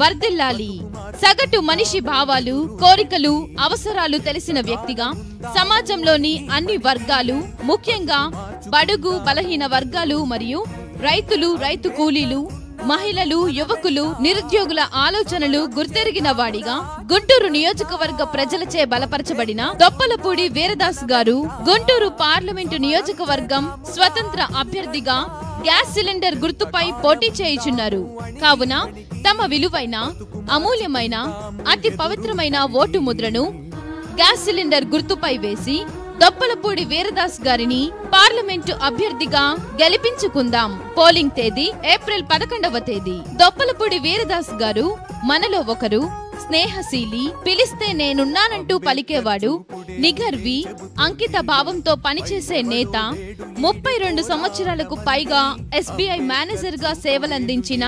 వర్ధిల్లాలి. సగటు మనిషి భావాలు, కోరికలు, అవసరాలు తెలిసిన వ్యక్తిగా సమాజంలోని అన్ని వర్గాలు, ముఖ్యంగా బడుగు బలహీన వర్గాలు మరియు రైతులు, రైతు కూలీలు, మహిళలు, యువకులు, నిరుద్యోగుల ఆలోచనలు గుర్తెరిగిన వాడిగా గుంటూరు నియోజకవర్గ ప్రజలచే బలపరచబడిన దొప్పలపూడి వీరదాస్ గారు గుంటూరు పార్లమెంటు నియోజకవర్గం స్వతంత్ర అభ్యర్థిగా గ్యాస్ సిలిండర్ గుర్తుపై పోటీ చేయుచున్నారు. కావున తమ విలువైన, అమూల్యమైన, అతి పవిత్రమైన ఓటు ముద్రను గ్యాస్ సిలిండర్ గుర్తుపై వేసి దొప్పలపూడి వీరదాస్ గారిని పార్లమెంటు అభ్యర్థిగా గెలిపించుకుందాం. పోలింగ్ తేదీ ఏప్రిల్ 11వ తేదీ. దొప్పలపూడి వీరదాస్ గారు మనలో ఒకరు, స్నేహశీలి, పిలిస్తే నేనున్నానంటూ పలికేవాడు, నిగర్వి, అంకిత భావంతో పనిచేసే నేత, 32 సంవత్సరాలకు పైగా SBI మేనేజర్ గా సేవలందించిన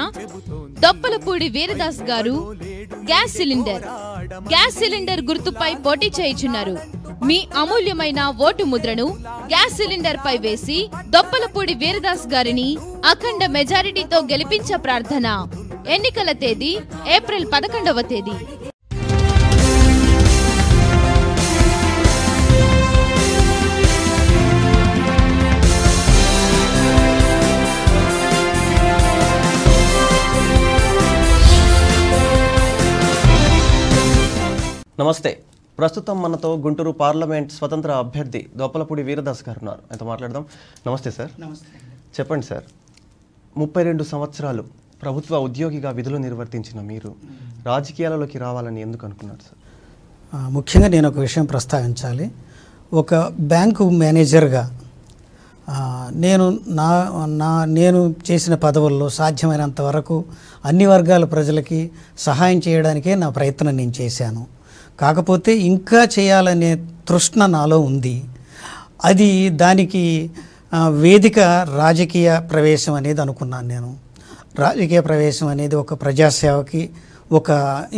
దొప్పలపూడి వీరదాస్ గారు గ్యాస్ సిలిండర్ గుర్తుపై పోటీ చేయుచున్నారు. మీ అమూల్యమైన ఓటు ముద్రను గ్యాస్ సిలిండర్ పై వేసి దొప్పలపూడి వీరదాస్ గారిని అఖండ మెజారిటీతో గెలిపించే ప్రార్థన. ఎన్నికల తేదీ ఏప్రిల్ 11వ తేదీ. నమస్తే. ప్రస్తుతం మనతో గుంటూరు పార్లమెంట్ స్వతంత్ర అభ్యర్థి దొప్పలపూడి వీరదాస్ గారు ఉన్నారు. ఆయనతో మాట్లాడదాం. నమస్తే సార్. నమస్తే. చెప్పండి సార్, 32 సంవత్సరాలు ప్రభుత్వ ఉద్యోగిగా విధులు నిర్వర్తించిన మీరు రాజకీయాలలోకి రావాలని ఎందుకు అనుకున్నారు సార్? ముఖ్యంగా నేను ఒక విషయం ప్రస్తావించాలి. ఒక బ్యాంకు మేనేజర్గా నేను చేసిన పదవుల్లో సాధ్యమైనంత వరకు అన్ని వర్గాల ప్రజలకి సహాయం చేయడానికే నా ప్రయత్నం నేను చేశాను. కాకపోతే ఇంకా చేయాలనే తృష్ణ నాలో ఉంది. దానికి వేదిక రాజకీయ ప్రవేశం అనేది అనుకున్నాను నేను. రాజకీయ ప్రవేశం అనేది ఒక ప్రజాసేవకి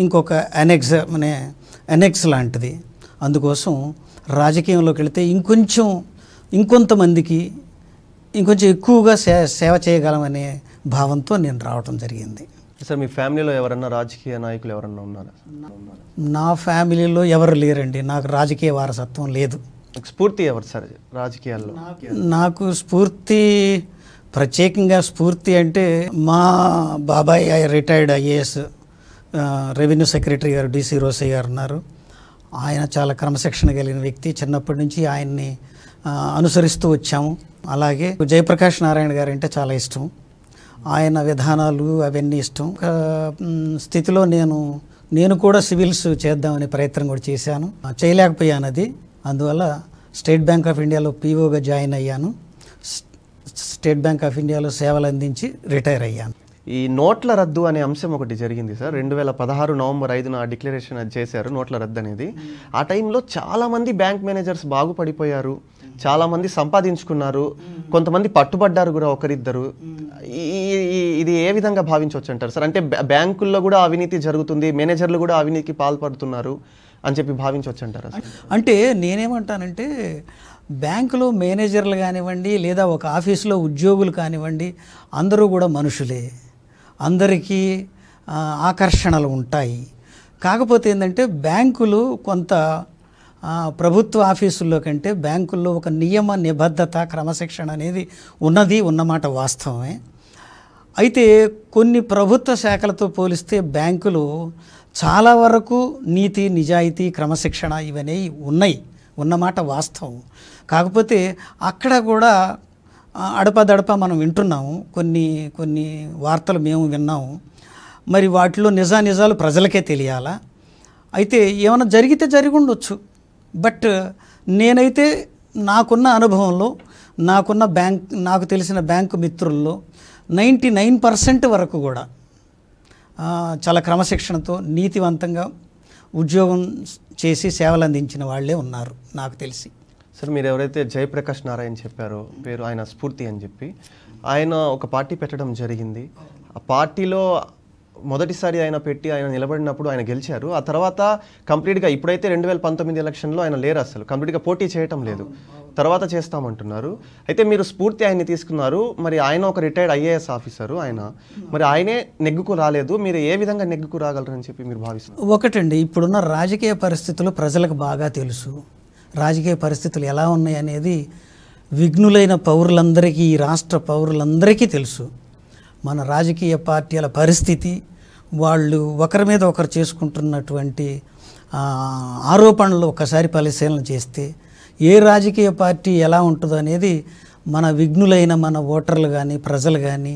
ఇంకొక ఎనెక్స్ లాంటిది. అందుకోసం రాజకీయంలోకి వెళితే ఇంకొంతమందికి ఇంకొంచెం ఎక్కువగా సేవ చేయగలమనే భావంతో నేను రావటం జరిగింది. సార్, మీ ఫ్యామిలీలో ఎవరన్నా రాజకీయ నాయకులు ఎవరన్నా ఉన్నారా? నా ఫ్యామిలీలో ఎవరు లేరండి. నాకు రాజకీయ వారసత్వం లేదు. స్ఫూర్తి ఎవరు సార్ రాజకీయాల్లో? నాకు ప్రత్యేకంగా స్ఫూర్తి అంటే మా బాబాయ్ రిటైర్డ్ IAS రెవెన్యూ సెక్రటరీ గారు DC రోసయ్య గారు ఉన్నారు. ఆయన చాలా క్రమశిక్షణ కలిగిన వ్యక్తి. చిన్నప్పటి నుంచి ఆయన్ని అనుసరిస్తూ వచ్చాము. అలాగే జయప్రకాష్ నారాయణ గారు అంటే చాలా ఇష్టం. ఆయన విధానాలు అవన్నీ ఇష్టం. స్థితిలో నేను కూడా సివిల్స్ చేద్దామనే ప్రయత్నం కూడా చేశాను. చేయలేకపోయాను. అందువల్ల స్టేట్ బ్యాంక్ ఆఫ్ ఇండియాలో POగా జాయిన్ అయ్యాను. స్టేట్ బ్యాంక్ ఆఫ్ ఇండియాలో సేవలు అందించి రిటైర్ అయ్యాను. ఈ నోట్ల రద్దు అనే అంశం ఒకటి జరిగింది సార్. 2016 నవంబర్ 5న డిక్లరేషన్ అది చేశారు, నోట్ల రద్దు అనేది. ఆ టైంలో చాలామంది బ్యాంక్ మేనేజర్స్ బాగుపడిపోయారు, చాలామంది సంపాదించుకున్నారు, కొంతమంది పట్టుబడ్డారు కూడా ఒకరిద్దరు. ఇది ఏ విధంగా భావించవచ్చు అంటారు సార్? అంటే బ్యాంకుల్లో కూడా అవినీతి జరుగుతుంది, మేనేజర్లు కూడా అవినీతికి పాల్పడుతున్నారు అని చెప్పి భావించవచ్చు అంటారా? అంటే నేనేమంటానంటే బ్యాంకులో మేనేజర్లు కానివ్వండి, లేదా ఒక ఆఫీసులో ఉద్యోగులు కానివ్వండి, అందరూ కూడా మనుషులే. అందరికీ ఆకర్షణలు ఉంటాయి. కాకపోతే ఏంటంటే బ్యాంకులు కొంత ప్రభుత్వ ఆఫీసుల్లో కంటే బ్యాంకుల్లో ఒక నియమ నిబద్ధత, క్రమశిక్షణ అనేది ఉన్నమాట వాస్తవమే. అయితే కొన్ని ప్రభుత్వ శాఖలతో పోలిస్తే బ్యాంకులు చాలా వరకు నీతి, నిజాయితీ, క్రమశిక్షణ ఇవన్నీ ఉన్నమాట వాస్తవం. కాకపోతే అక్కడ కూడా అడపదడప మనం వింటున్నాము. కొన్ని వార్తలు మేము విన్నాము. మరి వాటిలో నిజాలు ప్రజలకే తెలియాలా? అయితే ఏమైనా జరిగితే జరిగి ఉండొచ్చు. బట్ నేనైతే నాకున్న అనుభవంలో, నాకు తెలిసిన బ్యాంకు మిత్రుల్లో 99% వరకు కూడా చాలా క్రమశిక్షణతో నీతివంతంగా ఉద్యోగం చేసి సేవలు అందించిన వాళ్ళే ఉన్నారు నాకు తెలిసి. సార్, మీరు ఎవరైతే జయప్రకాష్ నారాయణ చెప్పారో పేరు, ఆయన స్ఫూర్తి అని చెప్పి ఆయన ఒక పార్టీ పెట్టడం జరిగింది. ఆ పార్టీలో మొదటిసారి ఆయన పెట్టి ఆయన నిలబడినప్పుడు ఆయన గెలిచారు. ఆ తర్వాత కంప్లీట్గా ఇప్పుడైతే 2019 ఎలక్షన్లో ఆయన లేరు, అసలు కంప్లీట్గా పోటీ చేయటం లేదు, తర్వాత చేస్తామంటున్నారు. అయితే మీరు స్ఫూర్తి ఆయన్ని తీసుకున్నారు, మరి ఆయన ఒక రిటైర్డ్ IAS ఆఫీసరు, మరి ఆయనే నెగ్గుకు రాలేదు, మీరు ఏ విధంగా నెగ్గుకు రాగలరని చెప్పి మీరు భావిస్తున్నారు? ఒకటండి, ఇప్పుడున్న రాజకీయ పరిస్థితులు ప్రజలకు బాగా తెలుసు. రాజకీయ పరిస్థితులు ఎలా ఉన్నాయి అనేది విఘ్నులైన పౌరులందరికీ, ఈ రాష్ట్ర పౌరులందరికీ తెలుసు. మన రాజకీయ పార్టీల పరిస్థితి, వాళ్ళు ఒకరి మీద ఒకరు చేసుకుంటున్నటువంటి ఆరోపణలు ఒకసారి పరిశీలన చేస్తే ఏ రాజకీయ పార్టీ ఎలా ఉంటుందో అనేది మన విఘ్నులైన మన ఓటర్లు కానీ ప్రజలు కానీ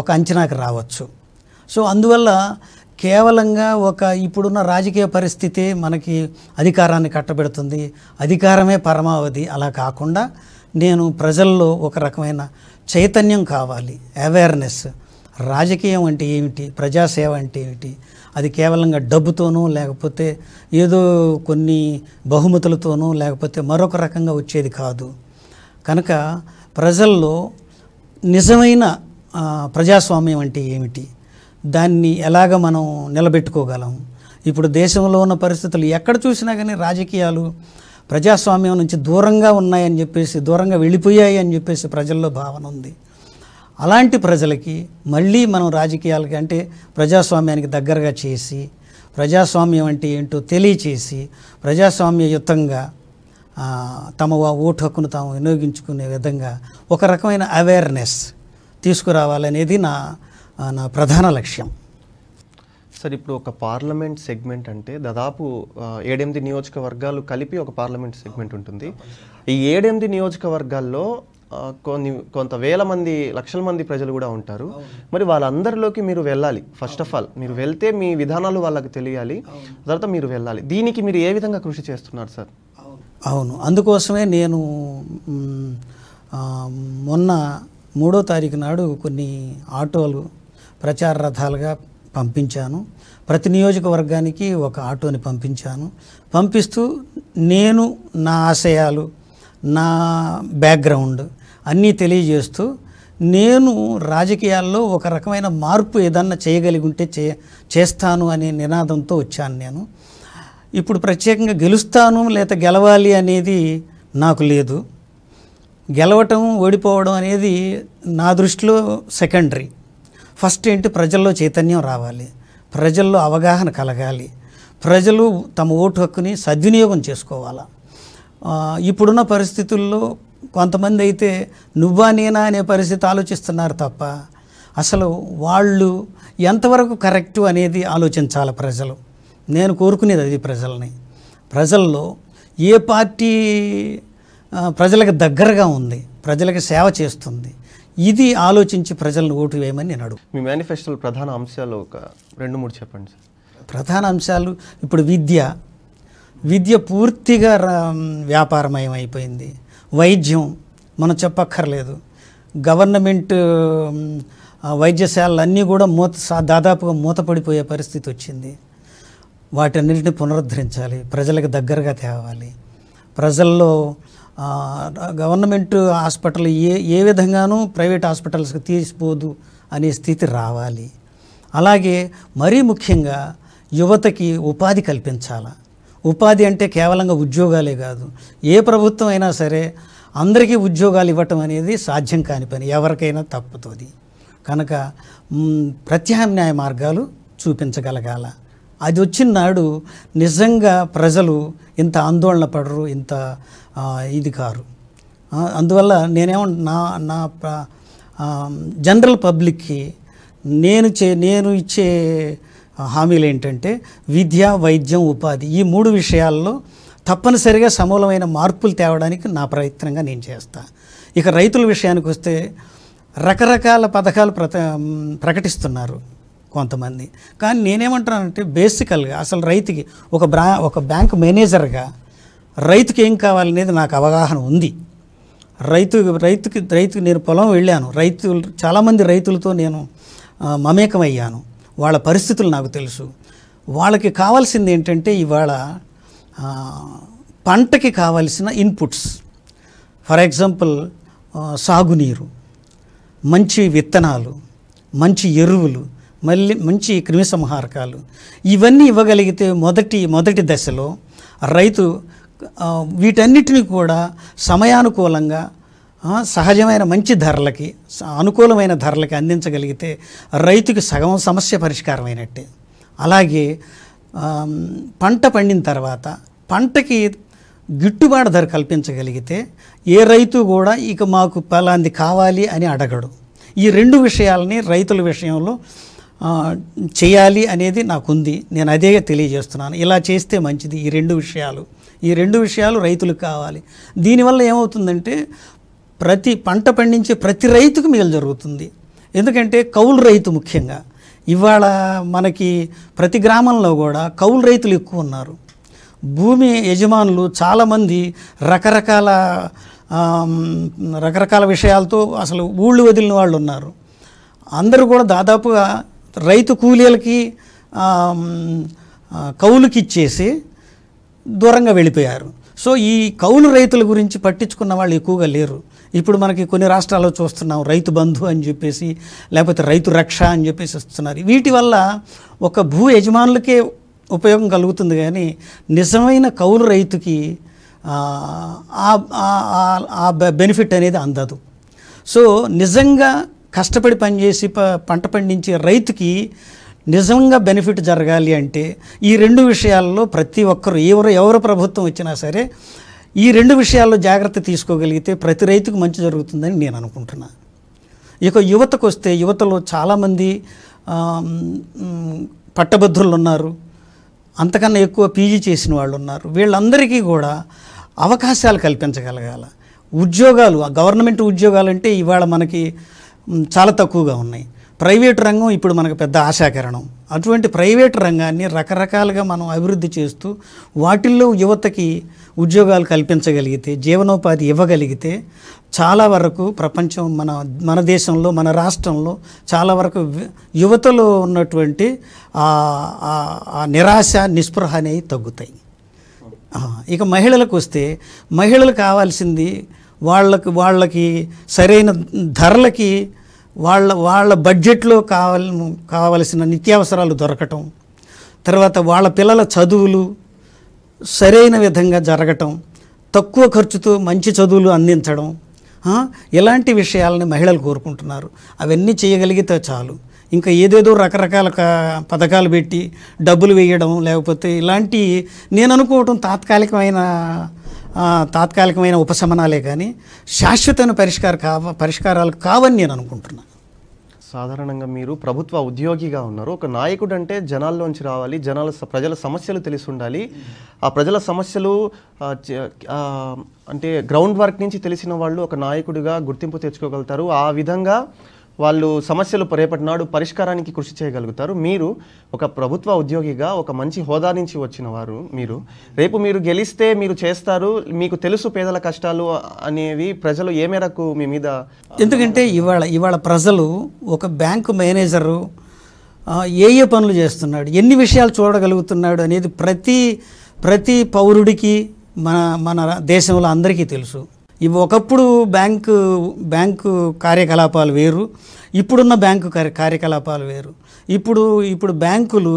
ఒక అంచనాకు రావచ్చు. సో అందువల్ల కేవలంగా ఇప్పుడున్న రాజకీయ పరిస్థితి మనకి అధికారాన్ని కట్టబెడుతుంది, అధికారమే పరమావధి, అలా కాకుండా నేను ప్రజల్లో ఒక రకమైన చైతన్యం కావాలి, అవేర్నెస్. రాజకీయం అంటే ఏమిటి, ప్రజాసేవ అంటే ఏమిటి, అది కేవలంగా డబ్బుతోనూ లేకపోతే ఏదో కొన్ని బహుమతులతోనూ లేకపోతే మరొక రకంగా వచ్చేది కాదు. కనుక ప్రజల్లో నిజమైన ప్రజాస్వామ్యం అంటే ఏమిటి, దాన్ని ఎలాగ మనం నిలబెట్టుకోగలం. ఇప్పుడు దేశంలో ఉన్న పరిస్థితులు ఎక్కడ చూసినా కానీ రాజకీయాలు ప్రజాస్వామ్యం నుంచి దూరంగా ఉన్నాయని చెప్పేసి, దూరంగా వెళ్ళిపోయాయి అని చెప్పేసి ప్రజల్లో భావన ఉంది. అలాంటి ప్రజలకి మళ్ళీ మనం రాజకీయాలకి అంటే ప్రజాస్వామ్యానికి దగ్గరగా చేసి, ప్రజాస్వామ్యం అంటే ఏంటో తెలియచేసి, ప్రజాస్వామ్యయుతంగా తమ ఓటు హక్కును తాము వినియోగించుకునే విధంగా ఒక రకమైన అవేర్నెస్ తీసుకురావాలనేది నా ప్రధాన లక్ష్యం. సార్, ఇప్పుడు ఒక పార్లమెంట్ సెగ్మెంట్ అంటే దాదాపు 7-8 నియోజకవర్గాలు కలిపి ఒక పార్లమెంట్ సెగ్మెంట్ ఉంటుంది. ఈ 7-8 నియోజకవర్గాల్లో కొంత వేల మంది, లక్షల మంది ప్రజలు కూడా ఉంటారు. మరి వాళ్ళందరిలోకి మీరు వెళ్ళాలి. ఫస్ట్ ఆఫ్ ఆల్ మీరు వెళ్తే మీ విధానాలు వాళ్ళకి తెలియాలి, తర్వాత మీరు వెళ్ళాలి. దీనికి మీరు ఏ విధంగా కృషి చేస్తున్నారు సార్? అవును, అందుకోసమే నేను మొన్న 3వ తారీఖు నాడు కొన్ని ఆటోలు ప్రచార రథాలుగా పంపించాను. ప్రతి నియోజకవర్గానికి ఒక ఆటోని పంపించాను. పంపిస్తూ నేను నా ఆశయాలు, నా బ్యాక్గ్రౌండ్ అన్నీ తెలియజేస్తూ, నేను రాజకీయాల్లో ఒక రకమైన మార్పు ఏదన్నా చేయగలిగి ఉంటే చేస్తాను అనే నినాదంతో వచ్చాను నేను. ఇప్పుడు ప్రత్యేకంగా గెలుస్తాను లేదా గెలవాలి అనేది నాకు లేదు. గెలవటం ఓడిపోవడం అనేది నా దృష్టిలో సెకండరీ. ఫస్ట్ ఏంటి, ప్రజల్లో చైతన్యం రావాలి, ప్రజల్లో అవగాహన కలగాలి, ప్రజలు తమ ఓటు హక్కుని సద్వినియోగం చేసుకోవాలి. ఇప్పుడున్న పరిస్థితుల్లో కొంతమంది అయితే నువ్వా నేనా అనే పరిస్థితి ఆలోచిస్తున్నారు తప్ప అసలు వాళ్ళు ఎంతవరకు కరెక్టు అనేది ఆలోచించాలి ప్రజలు. నేను కోరుకునేది అది ప్రజల్లో ఏ పార్టీ ప్రజలకు దగ్గరగా ఉంది, ప్రజలకు సేవ చేస్తుంది, ఇది ఆలోచించి ప్రజలను ఓటు వేయమని నేను అడుగు. మీ మేనిఫెస్టోలో ప్రధాన అంశాలు ఒక 2-3 చెప్పండి సార్. ప్రధాన అంశాలు ఇప్పుడు విద్య పూర్తిగా వ్యాపారమయం అయిపోయింది. వైద్యం మనం చెప్పక్కర్లేదు. గవర్నమెంట్ వైద్యశాలలు కూడా దాదాపుగా మూతపడిపోయే పరిస్థితి వచ్చింది. వాటన్నిటిని పునరుద్ధరించాలి, ప్రజలకు దగ్గరగా తేవాలి. ప్రజల్లో గవర్నమెంట్ హాస్పిటల్ ఏ విధంగానూ ప్రైవేట్ హాస్పిటల్స్కి తీసిపోదు అనే స్థితి రావాలి. అలాగే మరీ ముఖ్యంగా యువతకి ఉపాధి కల్పించాలి. ఉపాధి అంటే కేవలంగా ఉద్యోగాలే కాదు, ఏ ప్రభుత్వం అయినా సరే అందరికీ ఉద్యోగాలు ఇవ్వటం అనేది సాధ్యం కాని పని, ఎవరికైనా తప్పుతుంది. కనుక ప్రత్యామ్నాయ మార్గాలు చూపించగలగాల. అది వచ్చిన నాడు నిజంగా ప్రజలు ఇంత ఆందోళన పడరు, ఇంత ఇది కారు. అందువల్ల నా జనరల్ పబ్లిక్కి నేను ఇచ్చే హామీలు ఏంటంటే విద్య, వైద్యం, ఉపాధి, ఈ 3 విషయాల్లో తప్పనిసరిగా సమూలమైన మార్పులు తేవడానికి నా ప్రయత్నంగా నేను చేస్తాను. ఇక రైతుల విషయానికి వస్తే రకరకాల పథకాలు ప్రకటిస్తున్నారు కొంతమంది. కానీ నేనేమంటానంటే బేసికల్గా అసలు రైతుకి ఒక బ్యాంక్ మేనేజర్గా రైతుకి ఏం కావాలనేది నాకు అవగాహన ఉంది. రైతుకి నేను పొలం వెళ్ళాను, చాలామంది రైతులతో నేను మమేకమయ్యాను. వాళ్ళ పరిస్థితులు నాకు తెలుసు. వాళ్ళకి కావాల్సింది ఏంటంటే ఇవాళ పంటకి కావాల్సిన ఇన్పుట్స్, ఫర్ ఎగ్జాంపుల్ సాగునీరు, మంచి విత్తనాలు, మంచి ఎరువులు, మళ్ళీ మంచి క్రిమిసంహారకాలు ఇవన్నీ ఇవ్వగలిగితే మొదటి దశలో రైతు వీటన్నిటిని కూడా సమయానుకూలంగా సహజమైన మంచి ధరలకి అనుకూలమైన ధరలకి అందించగలిగితే రైతుకి సగం సమస్య పరిష్కారమైనట్టే. అలాగే పంట పండిన తర్వాత పంటకి గిట్టుబాటు ధర కల్పించగలిగితే ఏ రైతు కూడా ఇక మాకు పలాంది కావాలి అని అడగడు. ఈ రెండు విషయాలని రైతుల విషయంలో చేయాలి అనేది నాకుంది. నేను అదే తెలియజేస్తున్నాను. ఇలా చేస్తే మంచిది. ఈ రెండు విషయాలు రైతులకు కావాలి. దీనివల్ల ఏమవుతుందంటే పంట పండించే ప్రతి రైతుకు మేలు జరుగుతుంది. ఎందుకంటే కౌలు రైతు ముఖ్యంగా ఇవాళ మనకి ప్రతి గ్రామంలో కూడా కౌలు రైతులు ఎక్కువ ఉన్నారు. భూమి యజమానులు చాలామంది రకరకాల విషయాలతో అసలు ఊళ్ళు వదిలిన వాళ్ళు ఉన్నారు. అందరూ కూడా దాదాపుగా రైతు కూలీలకి కౌలుకి ఇచ్చేసి దూరంగా వెళ్ళిపోయారు. సో ఈ కౌలు రైతుల గురించి పట్టించుకున్న వాళ్ళు ఎక్కువగా లేరు. ఇప్పుడు మనకి కొన్ని రాష్ట్రాల్లో చూస్తున్నాం రైతు బంధు అని చెప్పేసి, లేకపోతే రైతు రక్ష అని చెప్పేసి వస్తున్నారు. వీటి వల్ల ఒక భూ యజమానులకే ఉపయోగం కలుగుతుంది, కానీ నిజమైన కౌలు రైతుకి ఆ బెనిఫిట్ అనేది అందదు. సో నిజంగా కష్టపడి పనిచేసి పంట పండించే రైతుకి నిజంగా బెనిఫిట్ జరగాలి అంటే ఈ రెండు విషయాల్లో ప్రతి ఒక్కరు ఎవరు ప్రభుత్వం వచ్చినా సరే ఈ రెండు విషయాల్లో జాగ్రత్త తీసుకోగలిగితే ప్రతి రైతుకు మంచి జరుగుతుందని నేను అనుకుంటున్నాను. ఇక యువతకు వస్తే యువతలో చాలామంది పట్టభద్రులు ఉన్నారు, అంతకన్నా ఎక్కువ పీజీ చేసిన వాళ్ళు ఉన్నారు. వీళ్ళందరికీ కూడా అవకాశాలు కల్పించగలగాల. ఉద్యోగాలు, గవర్నమెంట్ ఉద్యోగాలు అంటే ఇవాళ మనకి చాలా తక్కువగా ఉన్నాయి. ప్రైవేటు రంగం ఇప్పుడు మనకు పెద్ద ఆశాకిరణం. అటువంటి ప్రైవేటు రంగాన్ని రకరకాలుగా మనం అభివృద్ధి చేస్తూ వాటిల్లో యువతకి ఉద్యోగాలు కల్పించగలిగితే, జీవనోపాధి ఇవ్వగలిగితే చాలా వరకు ప్రపంచం మన దేశంలో మన రాష్ట్రంలో చాలా వరకు యువతలో ఉన్నటువంటి నిరాశ నిస్పృహ అనేవి తగ్గుతాయి. ఇక మహిళలకు వస్తే మహిళలు కావాల్సింది వాళ్ళకి సరైన ధరలకి వాళ్ళ బడ్జెట్లో కావలసిన నిత్యావసరాలు దొరకటం, తర్వాత వాళ్ళ పిల్లల చదువులు సరైన విధంగా జరగటం, తక్కువ ఖర్చుతో మంచి చదువులు అందించడం, ఇలాంటి విషయాలని మహిళలు కోరుకుంటున్నారు. అవన్నీ చేయగలిగితే చాలు. ఇంకా ఏదేదో రకరకాల పథకాలు పెట్టి డబ్బులు వేయడం, లేకపోతే ఇలాంటి నేను అనుకోవటం తాత్కాలికమైన ఉపశమనాలే కానీ శాశ్వతమైన పరిష్కారాలు కావని నేను అనుకుంటున్నాను. సాధారణంగా మీరు ప్రభుత్వ ఉద్యోగిగా ఉన్నారు. ఒక నాయకుడు అంటే జనాల్లోంచి రావాలి, ప్రజల సమస్యలు తెలిసి ఉండాలి. ఆ ప్రజల సమస్యలు అంటే గ్రౌండ్ వర్క్ నుంచి తెలిసిన వాళ్ళు ఒక నాయకుడిగా గుర్తింపు తెచ్చుకోగలుగుతారు. ఆ విధంగా వాళ్ళు సమస్యలు రేపటి నాడు పరిష్కారానికి కృషి చేయగలుగుతారు. మీరు ఒక ప్రభుత్వ ఉద్యోగిగా ఒక మంచి హోదా నుంచి వచ్చిన వారు, రేపు మీరు గెలిస్తే మీరు చేస్తారు. మీకు తెలుసు పేదల కష్టాలు అనేవి ప్రజలు ఏ మేరకు మీ మీద, ఎందుకంటే ఇవాళ ప్రజలు ఒక బ్యాంకు మేనేజరు ఏ పనులు చేస్తున్నాడు, ఎన్ని విషయాలు చూడగలుగుతున్నాడు అనేది ప్రతి పౌరుడికి మన దేశంలో అందరికీ తెలుసు. ఇవి ఒకప్పుడు బ్యాంకు కార్యకలాపాలు వేరు, ఇప్పుడున్న బ్యాంకు కార్యకలాపాలు వేరు. ఇప్పుడు బ్యాంకులు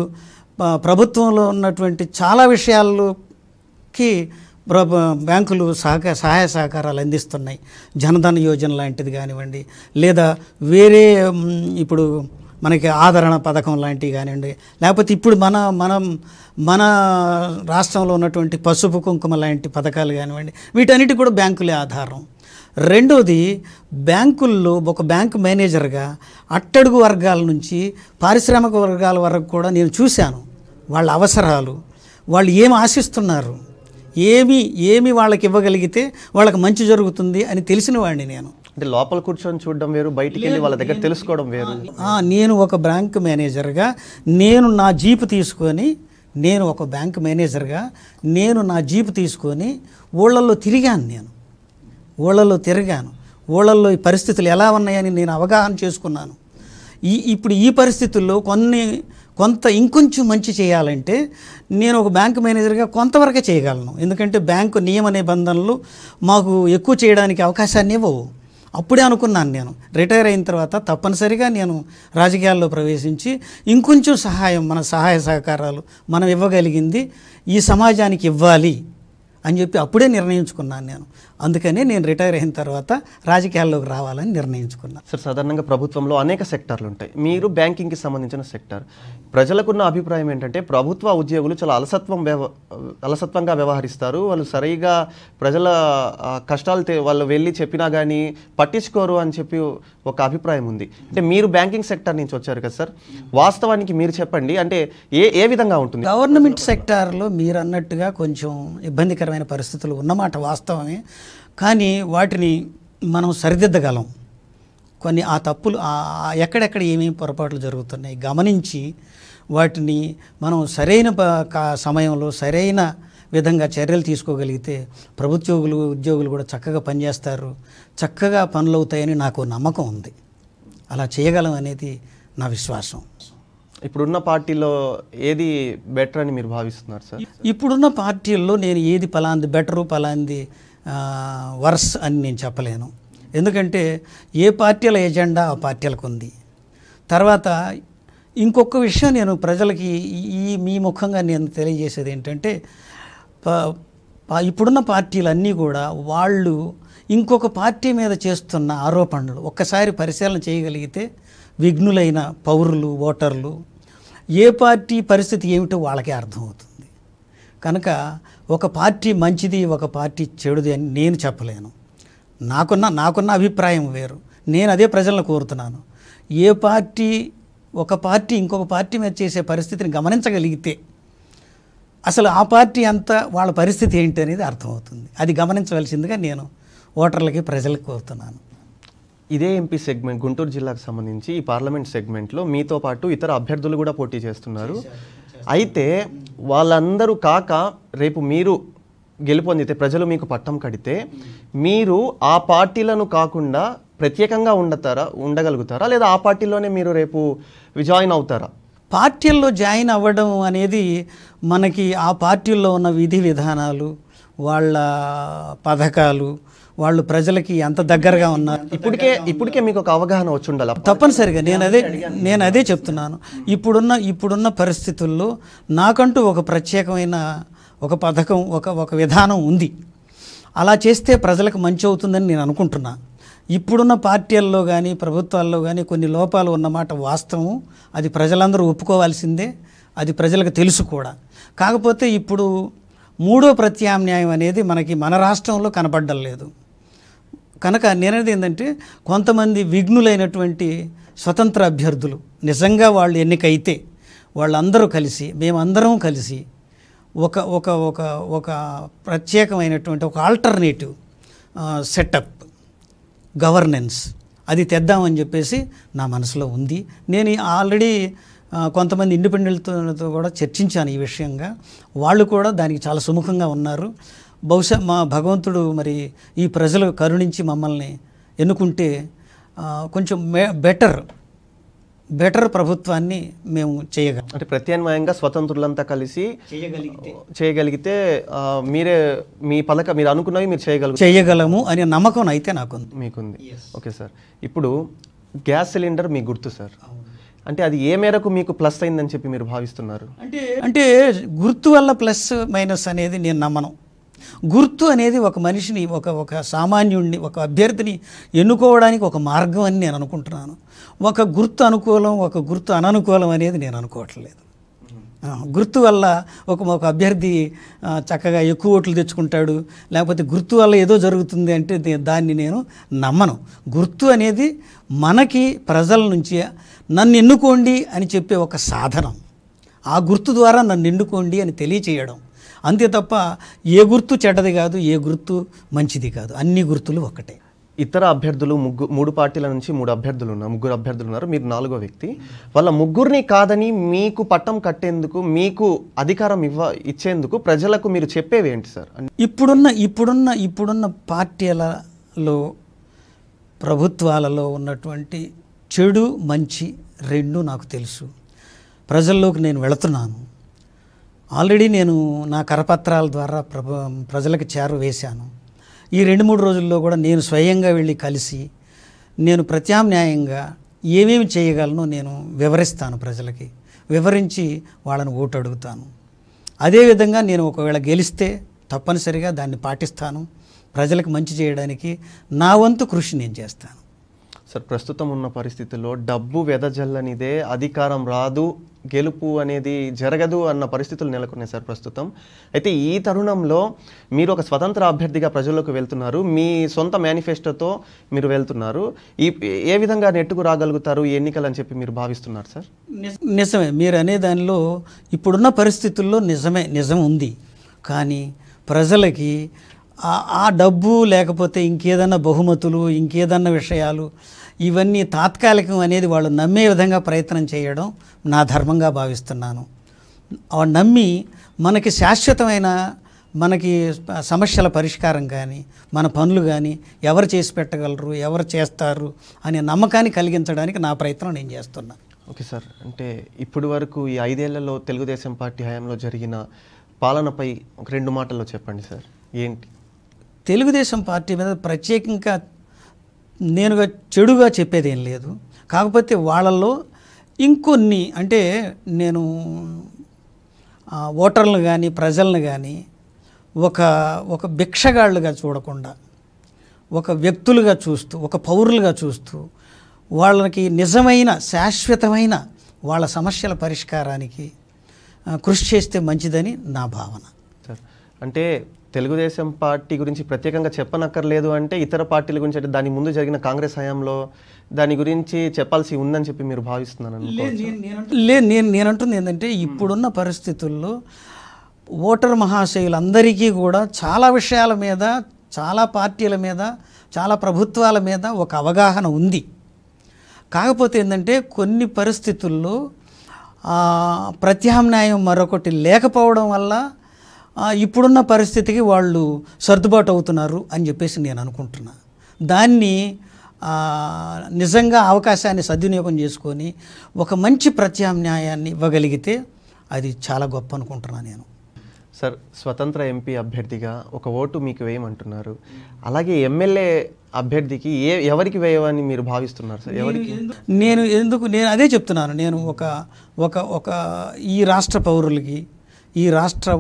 ప్రభుత్వంలో ఉన్నటువంటి చాలా విషయాలకి బ్యాంకులు సహాయ సహకారాలు అందిస్తున్నాయి. జనధన్ యోజన లాంటిది కానివ్వండి, లేదా వేరే ఇప్పుడు మనకి ఆదరణ పథకం లాంటివి కానివ్వండి, లేకపోతే ఇప్పుడు మన రాష్ట్రంలో ఉన్నటువంటి పసుపు కుంకుమ లాంటి పథకాలు కానివ్వండి, వీటన్నిటి కూడా బ్యాంకులే ఆధారం. రెండోది, బ్యాంకుల్లో ఒక బ్యాంకు మేనేజర్గా అట్టడుగు వర్గాల నుంచి పారిశ్రామిక వర్గాల వరకు కూడా నేను చూశాను. వాళ్ళ అవసరాలు, వాళ్ళు ఏమి ఆశిస్తున్నారు, ఏమి వాళ్ళకి ఇవ్వగలిగితే వాళ్ళకి మంచి జరుగుతుంది అని తెలిసిన వాడిని నేను. అంటే లోపల కూర్చొని చూడడం వేరు, బయటికి వెళ్ళి వాళ్ళ దగ్గర తెలుసుకోవడం వేరు. నేను ఒక బ్యాంక్ మేనేజర్గా నా జీపు తీసుకొని ఒక బ్యాంక్ మేనేజర్గా నా జీపు తీసుకొని ఊళ్ళల్లో తిరిగాను. ఊళ్ళల్లో ఈ పరిస్థితులు ఎలా ఉన్నాయని నేను అవగాహన చేసుకున్నాను. ఇప్పుడు ఈ పరిస్థితుల్లో కొంత ఇంకొంచెం మంచి చేయాలంటే నేను ఒక బ్యాంక్ మేనేజర్గా కొంతవరకే చేయగలను. ఎందుకంటే బ్యాంకు నియమ నిబంధనలు మాకు ఎక్కువ చేయడానికి అవకాశాన్ని ఇవ్వవు. అప్పుడే అనుకున్నాను నేను రిటైర్ అయిన తర్వాత తప్పనిసరిగా నేను రాజకీయాల్లో ప్రవేశించి ఇంకొంచెం సహాయం, మన సహాయ సహకారాలు మనం ఇవ్వగలిగింది ఈ సమాజానికి ఇవ్వాలి అని చెప్పి అప్పుడే నిర్ణయించుకున్నాను నేను. అందుకనే నేను రిటైర్ అయిన తర్వాత రాజకీయాల్లోకి రావాలని నిర్ణయించుకున్నాను. సార్, సాధారణంగా ప్రభుత్వంలో అనేక సెక్టార్లు ఉంటాయి. మీరు బ్యాంకింగ్కి సంబంధించిన సెక్టార్. ప్రజలకున్న అభిప్రాయం ఏంటంటే ప్రభుత్వ ఉద్యోగులు చాలా అలసత్వంగా వ్యవహరిస్తారు, వాళ్ళు సరిగా ప్రజల కష్టాలు వాళ్ళు వెళ్ళి చెప్పినా కానీ పట్టించుకోరు అని చెప్పి ఒక అభిప్రాయం ఉంది. అంటే మీరు బ్యాంకింగ్ సెక్టార్ నుంచి వచ్చారు కదా సార్, వాస్తవానికి మీరు చెప్పండి, అంటే ఏ విధంగా ఉంటుంది? గవర్నమెంట్ సెక్టార్లో మీరు అన్నట్టుగా కొంచెం ఇబ్బందికరమైన పరిస్థితులు ఉన్నమాట వాస్తవమే. కానీ వాటిని మనం సరిదిద్దగలం. కొన్ని ఆ తప్పులు ఎక్కడెక్కడ ఏమేమి పొరపాట్లు జరుగుతున్నాయి గమనించి వాటిని మనం సరైన సమయంలో సరైన విధంగా చర్యలు తీసుకోగలిగితే ఉద్యోగులు కూడా చక్కగా పనిచేస్తారు, చక్కగా పనులు అవుతాయని నాకు నమ్మకం ఉంది. అలా చేయగలం అనేది నా విశ్వాసం. ఇప్పుడున్న పార్టీలో ఏది బెటర్ అని మీరు భావిస్తున్నారు సార్? ఇప్పుడున్న పార్టీల్లో నేను ఏది పలాంది బెటరు పలాంది వర్స్ అని నేను చెప్పలేను. ఎందుకంటే ఏ పార్టీల ఎజెండా ఆ పార్టీలకు ఉంది. తర్వాత ఇంకొక విషయం నేను ప్రజలకి మీ ముఖంగా నేను తెలియజేసేది ఏంటంటే, ఇప్పుడున్న పార్టీలన్నీ కూడా వాళ్ళు ఇంకొక పార్టీ మీద చేస్తున్న ఆరోపణలు ఒక్కసారి పరిశీలన చేయగలిగితే విఘ్నులైన పౌరులు, ఓటర్లు ఏ పార్టీ పరిస్థితి ఏమిటో వాళ్ళకే అర్థమవుతుంది. కనుక ఒక పార్టీ మంచిది, ఒక పార్టీ చెడుది అని నేను చెప్పలేను. నాకున్న అభిప్రాయం వేరు. నేను అదే ప్రజలను కోరుతున్నాను. ఒక పార్టీ ఇంకొక పార్టీ మీద చేసే పరిస్థితిని గమనించగలిగితే అసలు ఆ పార్టీ అంతా వాళ్ళ పరిస్థితి ఏంటి అనేది అర్థమవుతుంది. అది గమనించవలసిందిగా నేను ఓటర్లకి, ప్రజలకు కోరుతున్నాను. ఇదే ఎంపీ సెగ్మెంట్, గుంటూరు జిల్లాకు సంబంధించి ఈ పార్లమెంట్ సెగ్మెంట్లో మీతో పాటు ఇతర అభ్యర్థులు కూడా పోటీ చేస్తున్నారు. అయితే వాళ్ళందరూ కాక రేపు మీరు గెలుపొందితే, ప్రజలు మీకు పట్టం కడితే, మీరు ఆ పార్టీలను కాకుండా ప్రత్యేకంగా ఉండగలుగుతారా, లేదా ఆ పార్టీలోనే మీరు రేపు జాయిన్ అవుతారా? పార్టీల్లో జాయిన్ అవ్వడం అనేది మనకి ఆ పార్టీల్లో ఉన్న విధి విధానాలు, వాళ్ళ పథకాలు, వాళ్ళు ప్రజలకి ఎంత దగ్గరగా ఉన్నారు ఇప్పటికే మీకు ఒక అవగాహన వచ్చి ఉండాలి. తప్పనిసరిగా నేను అదే చెప్తున్నాను. ఇప్పుడున్న పరిస్థితుల్లో నాకంటూ ఒక ప్రత్యేకమైన ఒక పథకం, ఒక విధానం ఉంది. అలా చేస్తే ప్రజలకు మంచి అవుతుందని నేను అనుకుంటున్నా. ఇప్పుడున్న పార్టీల్లో కానీ ప్రభుత్వాల్లో కానీ కొన్ని లోపాలు ఉన్నమాట వాస్తవం. అది ప్రజలందరూ ఒప్పుకోవాల్సిందే, అది ప్రజలకు తెలుసు కూడా. కాకపోతే ఇప్పుడు మూడో ప్రత్యామ్నాయం అనేది మన రాష్ట్రంలో కనపడడం లేదు. కనుక నేనది ఏంటంటే, కొంతమంది విఘ్నులైనటువంటి స్వతంత్ర అభ్యర్థులు నిజంగా వాళ్ళు ఎన్నికైతే వాళ్ళందరూ కలిసి, మేమందరం కలిసి ఒక ఒక ఒక ఒక ప్రత్యేకమైనటువంటి ఒక ఆల్టర్నేటివ్ సెటప్ గవర్నెన్స్ అది తెద్దామని చెప్పేసి నా మనసులో ఉంది. నేను ఆల్రెడీ కొంతమంది ఇండిపెండెంట్తో కూడా చర్చించాను ఈ విషయంగా. వాళ్ళు కూడా దానికి చాలా సుముఖంగా ఉన్నారు. బహుశా మా భగవంతుడు మరి ఈ ప్రజలు కరుణించి మమ్మల్ని ఎన్నుకుంటే కొంచెం బెటర్ ప్రభుత్వాన్ని మేము చేయగలం. అంటే ప్రత్యామ్నాయంగా స్వతంత్రులంతా కలిసి చేయగలిగితే మీరు అనుకున్నవి మీరు చేయగలము అనే నమ్మకం అయితే మీకుంది. ఓకే సార్, ఇప్పుడు గ్యాస్ సిలిండర్ మీ గుర్తు సార్, అంటే అది ఏ మేరకు మీకు ప్లస్ అయిందని చెప్పి మీరు భావిస్తున్నారు? అంటే గుర్తు వల్ల ప్లస్ మైనస్ అనేది నేను నమ్మను. గుర్తు అనేది ఒక మనిషిని, ఒక సామాన్యుడిని, ఒక అభ్యర్థిని ఎన్నుకోవడానికి ఒక మార్గం అని నేను అనుకుంటున్నాను. ఒక గుర్తు అనుకూలం, ఒక గుర్తు అననుకూలం అనేది నేను అనుకోవట్లేదు. గుర్తు వల్ల ఒక అభ్యర్థి చక్కగా ఎక్కువ ఓట్లు తెచ్చుకుంటాడు, లేకపోతే గుర్తు వల్ల ఏదో జరుగుతుంది అంటే దాన్ని నేను నమ్మను. గుర్తు అనేది మనకి ప్రజల నుంచి నన్ను ఎన్నుకోండి అని చెప్పే ఒక సాధనం. ఆ గుర్తు ద్వారా నన్ను ఎన్నుకోండి అని తెలియచేయడం. అంతే తప్ప ఏ గుర్తు చెడ్డది కాదు, ఏ గుర్తు మంచిది కాదు. అన్ని గుర్తులు ఒకటే. ఇతర అభ్యర్థులు మూడు పార్టీల నుంచి ముగ్గురు అభ్యర్థులు ఉన్నారు, మీరు 4వ వ్యక్తి. వాళ్ళ ముగ్గురిని కాదని మీకు పట్టం కట్టేందుకు, మీకు అధికారం ఇచ్చేందుకు ప్రజలకు మీరు చెప్పేవి ఏంటి సార్? ఇప్పుడున్న పార్టీలలో, ప్రభుత్వాలలో ఉన్నటువంటి చెడు మంచి రెండు నాకు తెలుసు. ప్రజల్లోకి నేను వెళుతున్నాను. ఆల్రెడీ నేను నా కరపత్రాల ద్వారా ప్రజలకు చేరవేశాను. ఈ 2-3 రోజుల్లో కూడా నేను స్వయంగా వెళ్ళి కలిసి నేను ప్రత్యామ్నాయంగా ఏమేమి చేయగలనో నేను వివరిస్తాను, ప్రజలకి వివరించి వాళ్ళని ఓటు అడుగుతాను. అదేవిధంగా నేను ఒకవేళ గెలిస్తే తప్పనిసరిగా దాన్ని పాటిస్తాను. ప్రజలకు మంచి చేయడానికి నా వంతు కృషి నేను చేస్తాను. సార్, ప్రస్తుతం ఉన్న పరిస్థితుల్లో డబ్బు వెదజల్లనిదే, అధికారం రాదు, గెలుపు అనేది జరగదు అన్న పరిస్థితులు నెలకొన్నాయి సార్ ప్రస్తుతం. అయితే ఈ తరుణంలో మీరు ఒక స్వతంత్ర అభ్యర్థిగా ప్రజల్లోకి వెళ్తున్నారు, మీ సొంత మేనిఫెస్టోతో మీరు వెళ్తున్నారు. ఏ విధంగా నెట్టుకు రాగలుగుతారు ఈ ఎన్నికలు అని చెప్పి మీరు భావిస్తున్నారు సార్? నిజమే, మీరు అనే దానిలో ఇప్పుడున్న పరిస్థితుల్లో నిజం ఉంది. కానీ ప్రజలకి ఆ డబ్బు లేకపోతే ఇంకేదన్నా బహుమతులు, ఇంకేదన్నా విషయాలు, ఇవన్నీ తాత్కాలికం అనేది వాళ్ళు నమ్మే విధంగా ప్రయత్నం చేయడం నా ధర్మంగా భావిస్తున్నాను. నమ్మి మనకి శాశ్వతమైన మనకి సమస్యల పరిష్కారం కానీ, మన పనులు కానీ ఎవరు చేసి పెట్టగలరు, ఎవరు చేస్తారు అనే నమ్మకాన్ని కలిగించడానికి నా ప్రయత్నం నేను చేస్తున్నాను. ఓకే సార్, అంటే ఇప్పటి వరకు ఈ 5 ఏళ్లలో తెలుగుదేశం పార్టీ హయాంలో జరిగిన పాలనపై ఒక 2 మాటల్లో చెప్పండి సార్. ఏంటి తెలుగుదేశం పార్టీ మీద ప్రత్యేకంగా నేనుగా చెడుగా చెప్పేది ఏం లేదు. కాకపోతే వాళ్ళల్లో ఇంకొన్ని, అంటే నేను ఓటర్లను కానీ ప్రజలను కానీ ఒక భిక్షగాళ్ళుగా చూడకుండా, ఒక వ్యక్తులుగా చూస్తూ, ఒక పౌరులుగా చూస్తూ, వాళ్ళకి నిజమైన శాశ్వతమైన వాళ్ళ సమస్యల పరిష్కారానికి కృషి చేస్తే మంచిదని నా భావన సార్. అంటే తెలుగుదేశం పార్టీ గురించి ప్రత్యేకంగా చెప్పనక్కర్లేదు, అంటే ఇతర పార్టీల గురించి, అంటే దాని ముందు జరిగిన కాంగ్రెస్ హయాంలో దాని గురించి చెప్పాల్సి ఉందని చెప్పి మీరు భావిస్తున్నాను? నేనంటుంది ఏంటంటే ఇప్పుడున్న పరిస్థితుల్లో ఓటర్ మహాశయులందరికీ కూడా చాలా విషయాల మీద, చాలా పార్టీల మీద, చాలా ప్రభుత్వాల మీద ఒక అవగాహన ఉంది. కాకపోతే ఏంటంటే కొన్ని పరిస్థితుల్లో ప్రత్యామ్నాయం మరొకటి లేకపోవడం వల్ల ఇప్పుడున్న పరిస్థితికి వాళ్ళు సర్దుబాటు అవుతున్నారు అని చెప్పేసి నేను అనుకుంటున్నా. దాన్ని నిజంగా అవకాశాన్ని సద్వినియోగం చేసుకొని ఒక మంచి ప్రత్యామ్నాయాన్ని ఇవ్వగలిగితే అది చాలా గొప్ప అనుకుంటున్నాను నేను. సార్, స్వతంత్ర ఎంపీ అభ్యర్థిగా ఒక ఓటు మీకు వేయమంటున్నారు, అలాగే ఎమ్మెల్యే అభ్యర్థికి ఎవరికి వేయమని మీరు భావిస్తున్నారు సార్? ఎవరికి? నేను అదే చెప్తున్నాను. నేను ఒక ఈ రాష్ట్ర పౌరులకి, ఈ రాష్ట్ర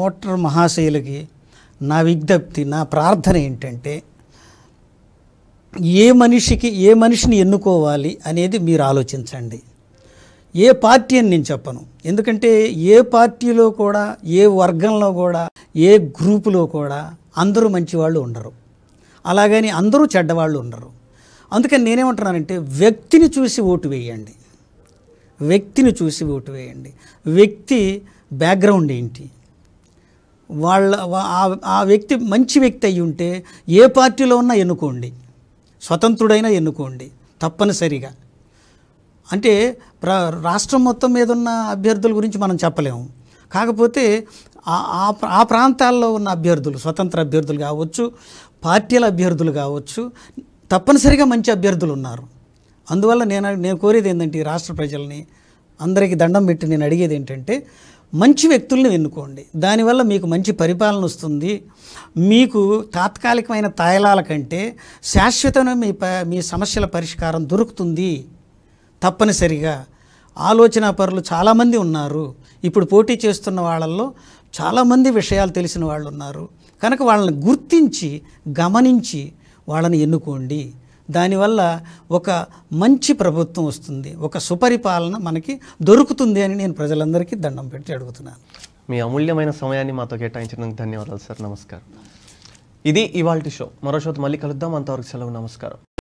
ఓటర్ మహాశయులకి నా విజ్ఞప్తి, నా ప్రార్థన ఏంటంటే ఏ మనిషిని ఎన్నుకోవాలి అనేది మీరు ఆలోచించండి. ఏ పార్టీ అని నేను చెప్పను, ఎందుకంటే ఏ పార్టీలో కూడా, ఏ వర్గంలో కూడా, ఏ గ్రూపులో కూడా అందరూ మంచివాళ్ళు ఉండరు, అలాగని అందరూ చెడ్డవాళ్ళు ఉండరు. అందుకని నేనేమంటున్నానంటే వ్యక్తిని చూసి ఓటు వేయండి. వ్యక్తి బ్యాక్గ్రౌండ్ ఏంటి, ఆ వ్యక్తి మంచి వ్యక్తి అయి ఉంటే ఏ పార్టీలో ఉన్నా ఎన్నుకోండి, స్వతంత్రుడైనా ఎన్నుకోండి తప్పనిసరిగా. అంటే రాష్ట్రం మొత్తం మీద ఉన్న అభ్యర్థుల గురించి మనం చెప్పలేము. కాకపోతే ఆ ప్రాంతాల్లో ఉన్న అభ్యర్థులు, స్వతంత్ర అభ్యర్థులు కావచ్చు, పార్టీల అభ్యర్థులు కావచ్చు, తప్పనిసరిగా మంచి అభ్యర్థులు ఉన్నారు. అందువల్ల నేను కోరేది ఏంటంటే ఈ రాష్ట్ర ప్రజల్ని అందరికీ దండం పెట్టి నేను అడిగేది ఏంటంటే మంచి వ్యక్తులను ఎన్నుకోండి. దానివల్ల మీకు మంచి పరిపాలన వస్తుంది. మీకు తాత్కాలికమైన తాయిలాల కంటే శాశ్వతమైన మీ సమస్యల పరిష్కారం దొరుకుతుంది. తప్పనిసరిగా ఆలోచన పరులు చాలామంది ఉన్నారు. ఇప్పుడు పోటీ చేస్తున్న వాళ్ళల్లో చాలామంది విషయాలు తెలిసిన వాళ్ళు ఉన్నారు. కనుక వాళ్ళని గుర్తించి, గమనించి వాళ్ళని ఎన్నుకోండి. దానివల్ల ఒక మంచి ప్రభుత్వం వస్తుంది, ఒక సుపరిపాలన మనకి దొరుకుతుంది అని నేను ప్రజలందరికీ దండం పెట్టి అడుగుతున్నాను. మీ అమూల్యమైన సమయాన్ని మాతో కేటాయించినందుకు ధన్యవాదాలు సార్. నమస్కారం. ఇది ఇవాల్టి షో. మరో షోతో మళ్ళీ కలుద్దాం. అంతవరకు సెలవు. నమస్కారం.